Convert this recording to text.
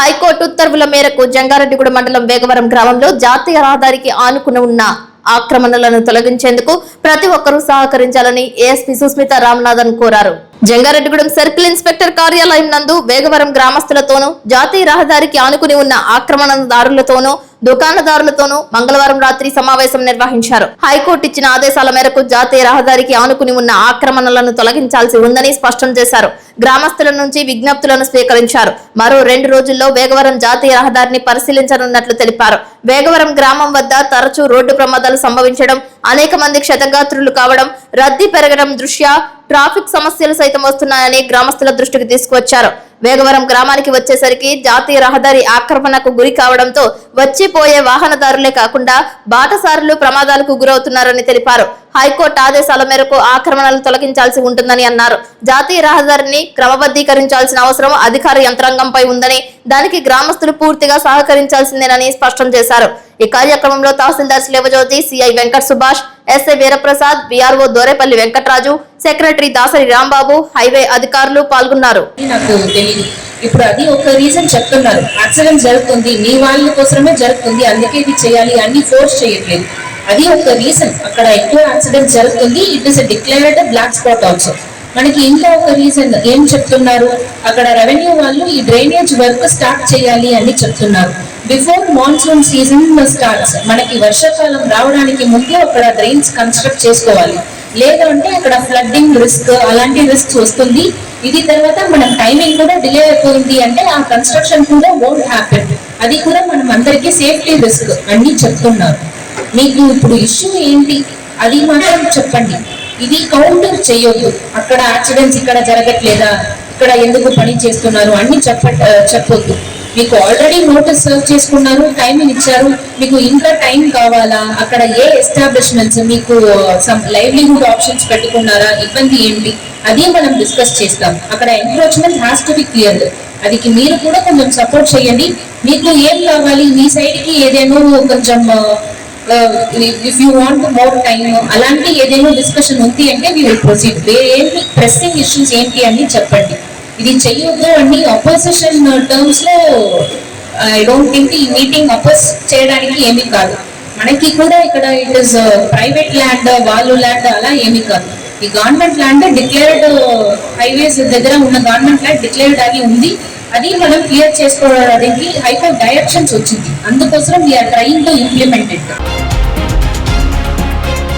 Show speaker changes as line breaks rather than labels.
High court ఉత్తర్వుల మేరకు జంగారెడ్డిగూడ మండలం వేగవరం గ్రామంలో జాతీయ రహదారికి ఆనుకుని ఉన్న ఆక్రమణలను తొలగించేందుకు ప్రతి ఒక్కరూ సహకరించాలని ఏఎస్పీ సుస్మిత రామనాథన్ కోరారు. జంగారెడ్డిగూడెం సర్కిల్ ఇన్స్పెక్టర్ కార్యాలయం నందు వేగవరం గ్రామస్తులతోనూ జాతీయ రహదారికి ఆనుకుని ఉన్న ఆక్రమణదారులతోనూ దుకాణదారులతోనూ మంగళవారం రాత్రి సమావేశం నిర్వహించారు. హైకోర్టు ఇచ్చిన ఆదేశాల మేరకు జాతీయ రహదారికి ఆనుకుని ఉన్న ఆక్రమణలను తొలగించాల్సి ఉందని స్పష్టం చేశారు. గ్రామస్తుల నుంచి విజ్ఞప్తులను స్వీకరించారు. మరో 2 రోజుల్లో వేగవరం జాతీయ రహదారిని పరిశీలించనున్నట్లు తెలిపారు. వేగవరం గ్రామం వద్ద తరచూ రోడ్డు ప్రమాదాలు సంభవించడం, అనేక మంది క్షతగాత్రులు కావడం, రద్దీ పెరగడం దృష్ట్యా ట్రాఫిక్ సమస్యలు సైతం వస్తున్నాయని గ్రామస్తుల దృష్టికి తీసుకువచ్చారు. వేగవరం గ్రామానికి వచ్చేసరికి జాతీయ రహదారి ఆక్రమణకు గురి కావడంతో వచ్చిపోయే వాహనదారులే కాకుండా బాటసారులు ప్రమాదాలకు గురవుతున్నారని తెలిపారు. హైకోర్టు ఆదేశాల మేరకు ఆక్రమణలు తొలగించాల్సి ఉంటుందని అన్నారు. జాతీయ రహదారిని క్రమబద్ధీకరించాల్సిన అవసరం అధికార యంత్రాంగంపై ఉందని, దానికి గ్రామస్తులు పూర్తిగా సహకరించాల్సిందేనని స్పష్టం చేశారు. ఈ కార్యక్రమంలో tahsildar Sivajyothi, CI Venkata Subhash, SI Veeraprasad, VRO Dorepalli Venkataraju, secretary Dasari Rambabu, highway అధికారులు పాల్గొన్నారు.
ఇప్పుడు అది ఒక రీజన్ చెప్తున్నారు, యాక్సిడెంట్ జరుగుతుంది, మీ వాళ్ళ కోసమే జరుగుతుంది, అందుకే ఇది చేయాలి అన్ని ఫోర్స్ చేయట్లేదు. అది ఒక రీజన్, అక్కడ ఎక్కువ యాక్సిడెంట్ జరుగుతుంది. It is declared black spot also. మనకి ఇంకా ఒక రీజన్ ఏం చెప్తున్నారు, అక్కడ రెవెన్యూ వాళ్ళు ఈ డ్రైనేజ్ వర్క్ స్టార్ట్ చేయాలి అని చెప్తున్నారు. బిఫోర్ మాన్సూన్ సీజన్ స్టార్ట్స్, మనకి వర్షాకాలం రావడానికి ముందే అక్కడ డ్రైన్స్ కన్స్ట్రక్ట్ చేసుకోవాలి. లేదంటే అక్కడ ఫ్లడ్డింగ్ రిస్క్ అలాంటి రిస్క్ వస్తుంది. ఇది తర్వాత మనం టైమింగ్ కూడా డిలే అయిపోయింది అంటే ఆ కన్స్ట్రక్షన్ కూడా వోంట్ హ్యాపెన్. అది కూడా మనం అందరికీ సేఫ్టీ రిస్క్ అన్ని చెప్తున్నారు. మీకు ఇప్పుడు ఇష్యూ ఏంటి అది మాత్రం చెప్పండి. ఇది కౌంటర్ చేయొద్దు. అక్కడ యాక్సిడెంట్స్ ఇక్కడ జరగట్లేదా, ఇక్కడ ఎందుకు పని చేస్తున్నారు అన్ని చెప్పొద్దు. మీకు ఆల్రెడీ నోటీస్ సర్వ్ చేసుకున్నారు, టైమింగ్ ఇచ్చారు. మీకు ఇంకా టైం కావాలా, అక్కడ ఏ ఎస్టాబ్లిష్మెంట్స్ మీకు సమ్ లైవ్లీహుడ్ ఆప్షన్స్ పెట్టుకున్నారా, ఇబ్బంది ఏంటి అది మనం డిస్కస్ చేస్తాం. అక్కడ encroachment has to be clear. అది మీరు కూడా కొంచెం సపోర్ట్ చేయండి. మీకు ఏం కావాలి, మీ సైడ్కి ఏదేనో కొంచెం if you want more time అలాంటి ఏదైనా డిస్కషన్ ఉంది అంటే వీ విల్ ప్రొసీడ్. ఏంటి ప్రెస్సింగ్ ఇష్యూస్ ఏంటి అని చెప్పండి. ఇది చెయ్యొద్దు అని అపోజిషన్ టర్మ్స్ లో ఐ డోంట్ థింక్ ఈ మీటింగ్ అపోజ్ చేయడానికి ఏమీ కాదు. మనకి కూడా ఇక్కడ ఇట్ ఇస్ ప్రైవేట్ ల్యాండ్, వాళ్ళు ల్యాండ్ అలా ఏమీ కాదు. ఈ గవర్నమెంట్ ల్యాండ్ డిక్లేర్డ్, హైవేస్ దగ్గర ఉన్న గవర్నమెంట్ ల్యాండ్ డిక్లేర్డ్ అని ఉంది. అది మనం క్లియర్ చేసుకోవడానికి హైకోర్టు డైరెక్షన్స్ వచ్చింది. అందుకోసం we are trying to implement it.